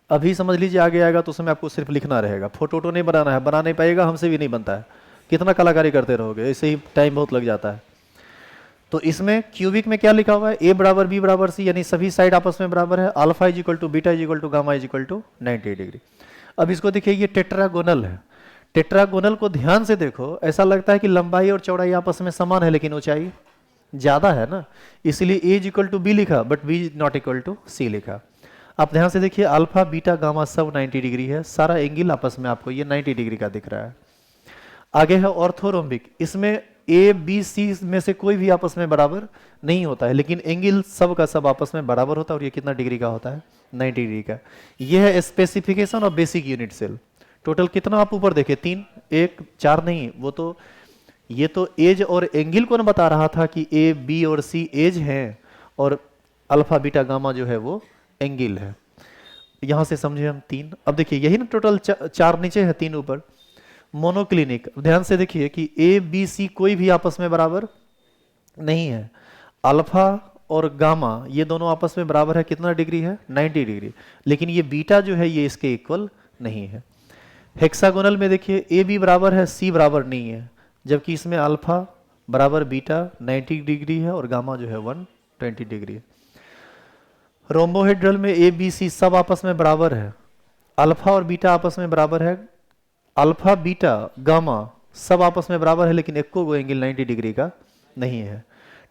अभी समझ लीजिए, आगे आएगा तो उसमें आपको सिर्फ लिखना रहेगा, फोटो वोटो नहीं बनाना है, बना नहीं पाएगा, हमसे भी नहीं बनता है, कितना कलाकारी करते रहोगे, ऐसे ही टाइम बहुत लग जाता है। तो इसमें क्यूबिक में क्या लिखा हुआ है? ए बराबर बी बराबर सी, यानी सभी साइड आपस में बराबर है, alpha is equal to beta is equal to gamma is equal to 90 degree. अब इसको देखिए, ये टेट्रागोनल है। टेट्रागोनल को ध्यान से देखो, ऐसा लगता है कि लंबाई और चौड़ाई आपस में समान है, लेकिन ऊंचाई ज्यादा है ना, इसलिए A is equal to B लिखा, but B not equal to C लिखा। आप ध्यान से देखिए, अल्फा बीटा गामा सब 90 डिग्री है, सारा एंगल आपस में आपको ये 90 डिग्री का दिख रहा है। आगे है ऑर्थोरोम्बिक, इसमें ए बी सी में से कोई भी आपस में बराबर नहीं होता है, लेकिन एंगल सब का सब आपस में बराबर होता है, और ये कितना डिग्री का होता है? 90 डिग्री का। ये है specification of basic unit cell. Total कितना आप ऊपर देखे? 3, 1 4 नहीं, वो तो ये तो एज और एंगल को ना बता रहा था कि ए बी और सी एज हैं, और अल्फा बीटा गामा जो है वो एंगल है। यहां से समझे हम 3। अब देखिए यही ना टोटल 4 नीचे है, 3 ऊपर। मोनोक्लिनिक, ध्यान से देखिए कि ए बी सी कोई भी आपस में बराबर नहीं है, अल्फा और गामा ये दोनों आपस में बराबर है, कितना डिग्री है? 90 डिग्री, लेकिन ये बीटा जो है ये इसके इक्वल नहीं है। हेक्सागोनल में देखिए, ए बी बराबर है, सी बराबर नहीं है, जबकि इसमें अल्फा बराबर बीटा 90 डिग्री है, और गामा जो है 120 डिग्री है। रोम्बोहेड्रल में ए बी सी सब आपस में बराबर है, अल्फा और बीटा आपस में बराबर है, अल्फा बीटा गामा सब आपस में बराबर है, लेकिन एक को एंगल 90 डिग्री का नहीं है।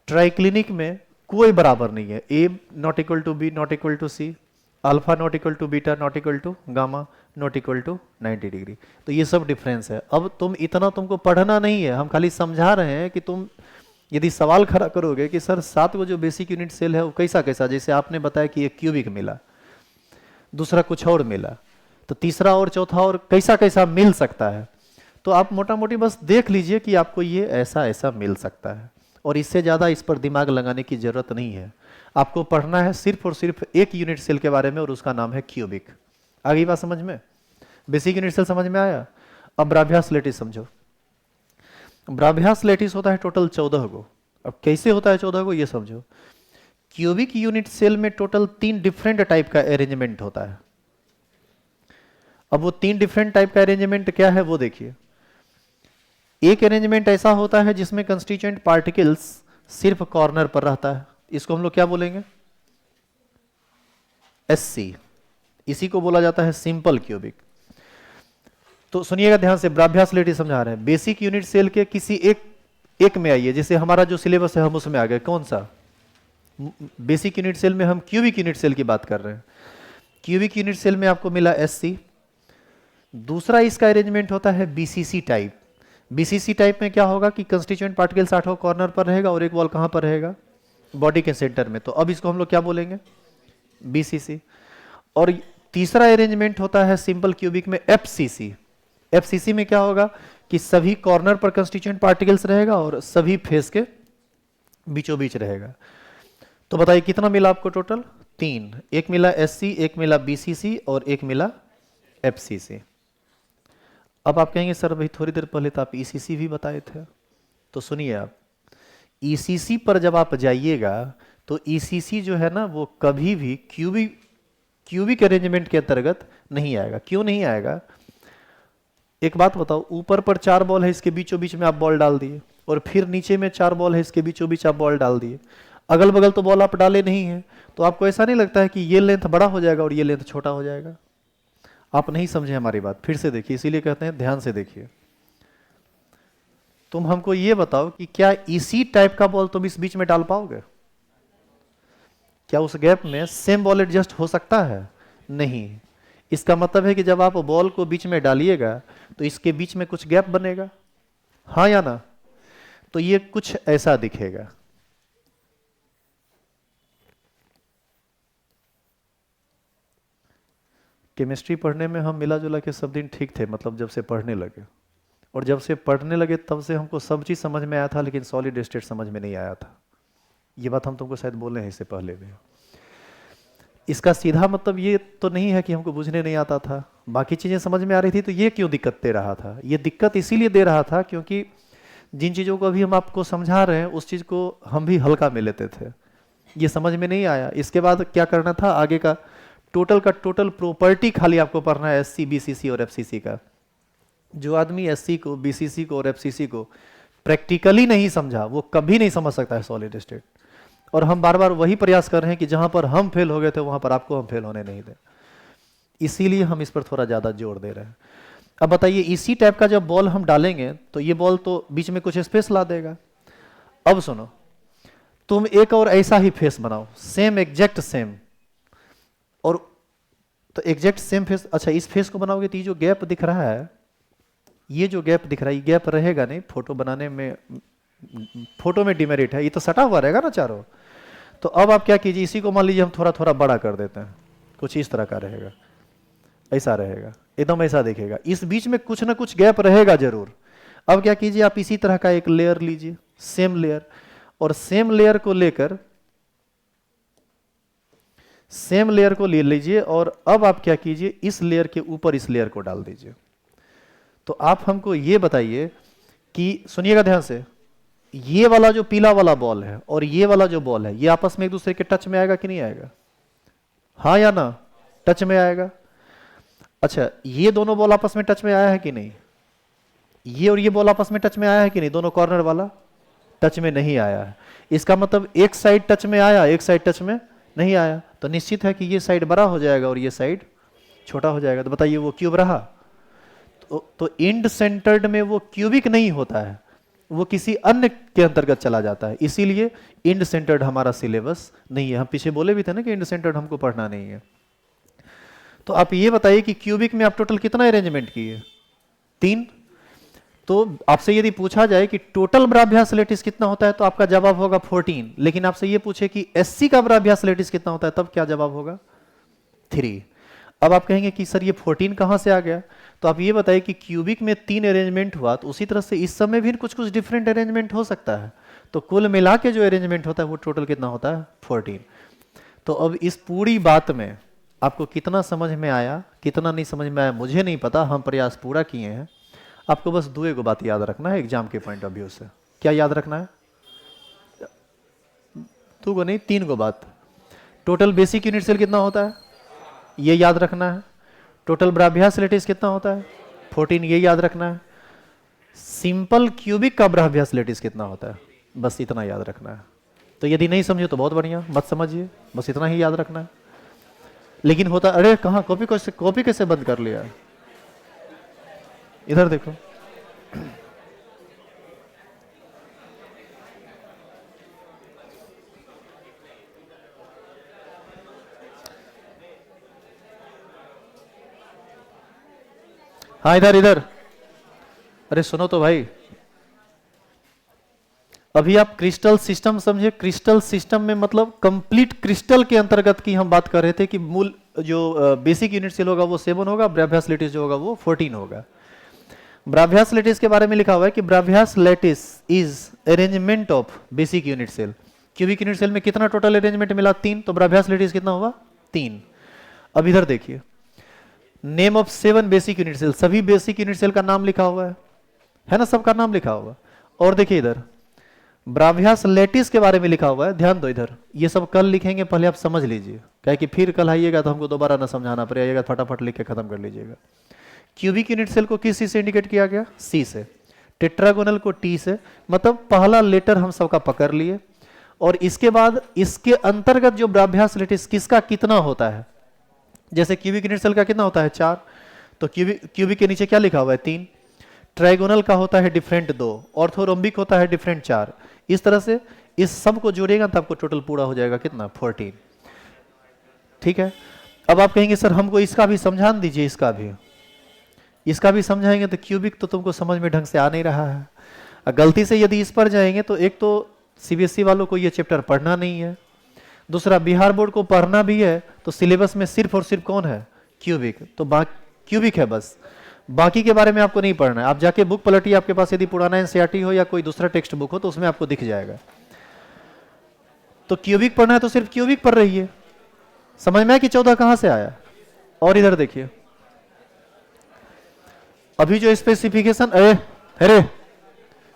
ट्राइक्लिनिक में कोई बराबर नहीं है, A not equal to B not equal to C, alpha not equal to beta not equal to gamma not equal to 90 degree. तो ये सब डिफरेंस है। अब तुम इतना तुमको पढ़ना नहीं है, हम खाली समझा रहे हैं कि तुम यदि सवाल खड़ा करोगे कि सर 7 को जो बेसिक यूनिट सेल है वो कैसा कैसा, जैसे आपने बताया कि एक क्यूबिक मिला, दूसरा कुछ और मिला, तो तीसरा और चौथा और कैसा कैसा मिल सकता है, तो आप मोटा मोटी बस देख लीजिए कि आपको ये ऐसा ऐसा मिल सकता है, और इससे ज़्यादा इस पर दिमाग लगाने की जरूरत नहीं है। आपको पढ़ना है सिर्फ और सिर्फ एक यूनिट सेल के बारे में, और उसका नाम है क्यूबिक। आगे बात समझ में? बेसिक यूनिट सेल समझ में आया? अब ब्राभ्यास लेटिस समझो। ब्राभ्यास लेटिस होता है टोटल 14 को। अब कैसे होता है 14 को ये समझो। क्यूबिक यूनिट सेल में टोटल 3 डिफरेंट टाइप का अरेंजमेंट होता है। अब वो 3 डिफरेंट टाइप का अरेंजमेंट क्या है वो देखिए। एक अरेंजमेंट ऐसा होता है जिसमें कंस्टिट्यूएंट पार्टिकल्स सिर्फ कॉर्नर पर रहता है, इसको हम लोग क्या बोलेंगे? एससी। इसी को बोला जाता है सिंपल क्यूबिक। तो सुनिएगा ध्यान से, ब्राभ्यास लेटी समझा रहे हैं। बेसिक यूनिट सेल के किसी एक में आइए, जैसे हमारा जो सिलेबस है हम उसमें आ गए। कौन सा? बेसिक यूनिट सेल में हम क्यूबिक यूनिट सेल की बात कर रहे हैं। क्यूबिक यूनिट सेल में आपको मिला एससी। दूसरा इसका अरेंजमेंट होता है बीसीसी टाइप। बीसीसी टाइप में क्या होगा कि कंस्टिट्यूएंट पार्टिकल 60 कॉर्नर पर रहेगा और एक बॉल कहां पर रहेगा? बॉडी के सेंटर में। तो अब इसको हम लोग क्या बोलेंगे? बीसीसी। और तीसरा अरेंजमेंट होता है सिंपल क्यूबिक में एफसीसी। एफसीसी में क्या होगा कि सभी कॉर्नर पर कंस्टिट्यूएंट पार्टिकल्स रहेगा और सभी फेस के बीचों बीच रहेगा। तो बताइए कितना मिला आपको टोटल? 3। एक मिला एससी, एक मिला बीसीसी और एक मिला एफसीसी। अब आप कहेंगे सर भाई थोड़ी देर पहले तो आप ईसीसी भी बताए थे। तो सुनिए, आप ईसीसी पर जब आप जाइएगा तो ईसीसी जो है ना वो कभी भी क्यूबिक अरेंजमेंट के अंतर्गत नहीं आएगा। क्यों नहीं आएगा? एक बात बताओ, ऊपर पर 4 बॉल है, इसके बीचों बीच में आप बॉल डाल दिए, और फिर नीचे में 4 बॉल है, इसके बीचों बीच आप बॉल डाल दिए। अगल बगल तो बॉल आप डाले नहीं है, तो आपको ऐसा नहीं लगता है कि ये लेंथ बड़ा हो जाएगा और ये लेंथ छोटा हो जाएगा? आप नहीं समझे हमारी बात, फिर से देखिए, इसीलिए कहते हैं ध्यान से देखिए। तुम हमको ये बताओ कि क्या इसी टाइप का बॉल तुम इस बीच में डाल पाओगे? क्या उस गैप में सेम बॉल एडजस्ट हो सकता है? नहीं। इसका मतलब है कि जब आप बॉल को बीच में डालिएगा तो इसके बीच में कुछ गैप बनेगा, हाँ या ना? तो ये कुछ ऐसा दिखेगा। केमिस्ट्री पढ़ने में हम मिला जुला के सब दिन ठीक थे, मतलब जब से पढ़ने लगे, और जब से पढ़ने लगे तब से हमको सब चीज़ समझ में आया था, लेकिन सॉलिड स्टेट समझ में नहीं आया था। ये बात हम तुमको शायद बोले हैं इससे पहले भी। इसका सीधा मतलब ये तो नहीं है कि हमको बुझने नहीं आता था, बाकी चीज़ें समझ में आ रही थी। तो ये क्यों दिक्कत दे रहा था? ये दिक्कत इसीलिए दे रहा था क्योंकि जिन चीज़ों को अभी हम आपको समझा रहे हैं उस चीज़ को हम भी हल्का में लेते थे, ये समझ में नहीं आया। इसके बाद क्या करना था, आगे का टोटल प्रॉपर्टी खाली आपको पढ़ना है, एससी, बीसीसी और एफसीसी का। जो आदमी एससी को, बीसीसी को और एफसीसी को प्रैक्टिकली नहीं समझा वो कभी नहीं समझ सकता है सॉलिड स्टेट। और हम बार बार वही प्रयास कर रहे हैं कि जहां पर हम फेल हो गए थे वहां पर आपको हम फेल होने नहीं दें, इसीलिए हम इस पर थोड़ा ज्यादा जोर दे रहे हैं। अब बताइए, इसी टाइप का जब बॉल हम डालेंगे तो ये बॉल तो बीच में कुछ स्पेस ला देगा। अब सुनो, तुम एक और ऐसा ही फेस बनाओ, सेम एग्जैक्ट सेम, और तो एग्जैक्ट सेम फेस। अच्छा, इस फेस को बनाओगे तो ये जो गैप दिख रहा है, ये जो गैप दिख रहा है, ये गैप रहेगा नहीं। फोटो बनाने में, फोटो में डिमेरिट है, ये तो सटा हुआ रहेगा ना चारों। तो अब आप क्या कीजिए, इसी को मान लीजिए हम थोड़ा थोड़ा बड़ा कर देते हैं, कुछ इस तरह का रहेगा, ऐसा रहेगा, एकदम ऐसा दिखेगा। इस बीच में कुछ ना कुछ गैप रहेगा जरूर। अब क्या कीजिए, आप इसी तरह का एक लेयर लीजिए, सेम लेयर, और सेम लेयर को लेकर सेम लेयर को ले लीजिए, और अब आप क्या कीजिए, इस लेयर के ऊपर इस लेयर को डाल दीजिए। तो आप हमको ये बताइए कि, सुनिएगा ध्यान से, ये वाला जो पीला वाला बॉल है और ये वाला जो बॉल है, ये आपस में एक दूसरे के टच में आएगा कि नहीं आएगा? हाँ या ना? टच में आएगा। अच्छा, ये दोनों बॉल आपस में टच में आया है कि नहीं? ये और ये बॉल आपस में टच में आया है कि नहीं? दोनों कॉर्नर वाला टच में नहीं आया है। इसका मतलब एक साइड टच में आया, एक साइड टच में नहीं आया। तो निश्चित है कि ये साइड बड़ा हो जाएगा और ये साइड छोटा हो जाएगा। तो बताइए वो क्यूब रहा? तो इंड सेंटर्ड में वो क्यूबिक नहीं होता है, वो किसी अन्य के अंतर्गत चला जाता है। इसीलिए इंड सेंटर्ड हमारा सिलेबस नहीं है। हम पीछे बोले भी थे ना कि इंड सेंटर्ड हमको पढ़ना नहीं है। तो आप ये बताइए कि क्यूबिक में आप टोटल कितना अरेंजमेंट किए? 3। तो आपसे यदि पूछा जाए कि टोटल ब्राभ्यास लेटिस कितना होता है तो आपका जवाब होगा 14। लेकिन आपसे ये पूछे कि एससी का ब्राभ्यास लेटिस कितना होता है, तब क्या जवाब होगा? 3। अब आप कहेंगे कि सर ये 14 कहां से आ गया? तो आप ये बताइए कि क्यूबिक में 3 अरेंजमेंट हुआ, तो उसी तरह से इस समय भी कुछ कुछ डिफरेंट अरेंजमेंट हो सकता है। तो कुल मिला के जो अरेंजमेंट होता है वो टोटल कितना होता है? 14। तो अब इस पूरी बात में आपको कितना समझ में आया, कितना नहीं समझ में आया, मुझे नहीं पता। हम प्रयास पूरा किए हैं। आपको बस 2 बात याद रखना है एग्जाम के पॉइंट ऑफ व्यू से। क्या याद रखना है? 2 नहीं, 3 बात। टोटल बेसिक यूनिट सेल कितना होता है, ये याद रखना है। टोटल ब्राभ्यास लेटिस कितना होता है? 14, ये याद रखना है। सिंपल क्यूबिक का ब्राह्यास लेटिस कितना होता है, बस इतना याद रखना है। तो यदि नहीं समझे तो बहुत बढ़िया, मत समझिए, बस इतना ही याद रखना है। लेकिन होता, अरे कहाँ कॉपी कैसे बंद कर लिया, इधर देखो। हाँ इधर इधर, अरे सुनो तो भाई, अभी आप क्रिस्टल सिस्टम समझे। क्रिस्टल सिस्टम में मतलब कंप्लीट क्रिस्टल के अंतर्गत की हम बात कर रहे थे कि मूल जो बेसिक यूनिट सेल होगा वो 7 होगा, ब्राह्यास लेटिस जो होगा वो 14 होगा। ब्राह्यास लेटिस के बारे में लिखा हुआ है कि Bravais lattice is arrangement of basic unit cell. Cubic unit cell में कितना टोटल अरेंजमेंट मिला, 3, तो ब्राह्यास लेटिस कितना हुआ, 3। अब इधर देखिए, name of 7 basic unit cell, सभी बेसिक यूनिट सेल का नाम लिखा हुआ है ना, सबका नाम लिखा हुआ। और देखिए इधर ब्राह्यास लेटिस के बारे में लिखा हुआ है, ध्यान दो इधर, ये सब कल लिखेंगे, पहले आप समझ लीजिए, क्या कि फिर कल आइएगा तो हमको दोबारा ना समझाना पड़ेगा, फटाफट लिख के खत्म कर लीजिएगा। क्यूबिक यूनिट सेल को किस सी से इंडिकेट किया गया, सी से। टेट्रागोनल को टी से, मतलब पहला लेटर हम सबका पकड़ लिए। और इसके बाद इसके अंतर्गत जो ब्राह्यास लेटिस किसका कितना होता है, जैसे क्यूबिक यूनिट सेल का कितना होता है, 4, तो क्यूबिक के नीचे क्या लिखा हुआ है, 3। ट्राइगोनल का होता है डिफरेंट 2, ऑर्थोरोम्बिक होता है डिफरेंट 4। इस तरह से इस सब को जोड़ेगा तो आपको टोटल पूरा हो जाएगा कितना, 14। ठीक है। अब आप कहेंगे सर हमको इसका भी समझान दीजिए, इसका भी समझाएंगे तो क्यूबिक तो तुमको समझ में ढंग से आ नहीं रहा है। गलती से यदि इस पर जाएंगे तो एक तो सीबीएसई वालों को ये चैप्टर पढ़ना नहीं है, दूसरा बिहार बोर्ड को पढ़ना भी है, तो सिलेबस में सिर्फ और सिर्फ कौन है, क्यूबिक, तो क्यूबिक है बस, बाकी के बारे में आपको नहीं पढ़ना है। आप जाके बुक पलटिए, आपके पास यदि पुराना एनसीईआरटी हो या कोई दूसरा टेक्स्ट बुक हो तो उसमें आपको दिख जाएगा। तो क्यूबिक पढ़ना है तो सिर्फ क्यूबिक पढ़ रही है, समझ में है कि 14 कहां से आया। और इधर देखिए, अभी जो स्पेसिफिकेशन, अरे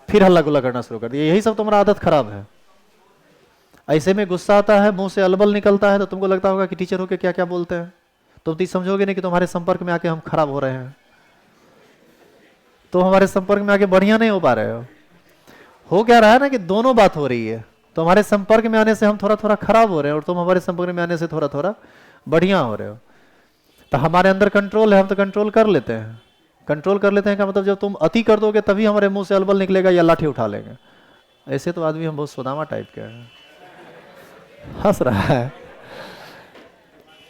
फिर हल्ला गुल्ला करना शुरू कर दिया, यही सब तुम्हारा आदत खराब है। ऐसे में गुस्सा आता है, मुंह से अलबल निकलता है, तो तुमको लगता होगा कि टीचर होके क्या क्या बोलते हैं, तुम तो समझोगे नहीं कि तुम्हारे संपर्क में आके हम खराब हो रहे हैं, तो हमारे संपर्क में आके बढ़िया नहीं हो पा रहे हो क्या रहा है ना कि दोनों बात हो रही है। तो हमारे संपर्क में आने से हम थोड़ा थोड़ा खराब हो रहे हैं और तुम हमारे संपर्क में आने से थोड़ा थोड़ा बढ़िया हो रहे हो। तो हमारे अंदर कंट्रोल है, हम तो कंट्रोल कर लेते हैं। कंट्रोल कर लेते हैं का मतलब जब तुम अति कर दोगे तभी हमारे मुंह से अलबल निकलेगा या लाठी उठा लेंगे। ऐसे तो आदमी हम बहुत सुदामा टाइप के हैं, हंस रहा है।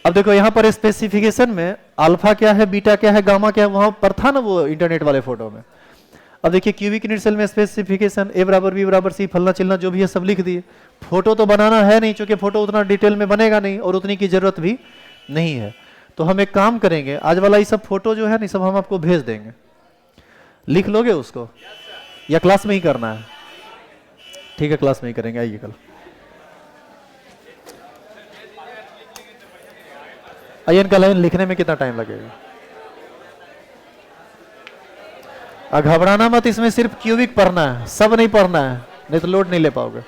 अब देखो यहाँ पर स्पेसिफिकेशन में अल्फा क्या है, बीटा क्या है, गामा क्या है, वहां पर था ना वो इंटरनेट वाले फोटो में। अब देखिए क्यूबिक यूनिट सेल में स्पेसिफिकेशन A = B = C, फलना चिलना जो भी है सब लिख दिए। फोटो तो बनाना है नहीं, क्योंकि फोटो उतना डिटेल में बनेगा नहीं और उतनी की जरूरत भी नहीं है। तो हम एक काम करेंगे, आज वाला ये सब फोटो जो है ना सब हम आपको भेज देंगे, लिख लोगे उसको या क्लास में ही करना है? ठीक है, क्लास में ही करेंगे, आइए कल। आइए, इनका लाइन लिखने में कितना टाइम लगेगा? घबराना मत, इसमें सिर्फ क्यूबिक पढ़ना है, सब नहीं पढ़ना है, नहीं तो लोड नहीं ले पाओगे।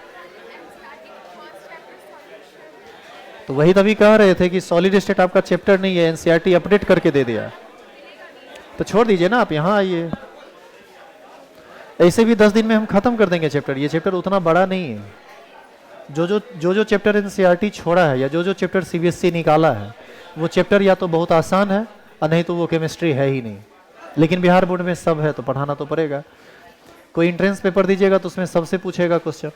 तो वही तभी कह रहे थे कि सॉलिड स्टेट आपका चैप्टर नहीं है, एनसीईआरटी अपडेट करके दे दिया, तो छोड़ दीजिए ना, आप यहाँ आइए। ऐसे भी 10 दिन में हम खत्म कर देंगे चैप्टर, ये चैप्टर उतना बड़ा नहीं है। जो चैप्टर एनसीईआरटी छोड़ा है या जो चैप्टर सीबीएसई निकाला है वो चैप्टर या तो बहुत आसान है और नहीं तो वो केमिस्ट्री है ही नहीं। लेकिन बिहार बोर्ड में सब है तो पढ़ाना तो पड़ेगा। कोई एंट्रेंस पेपर दीजिएगा तो उसमें सबसे पूछेगा क्वेश्चन।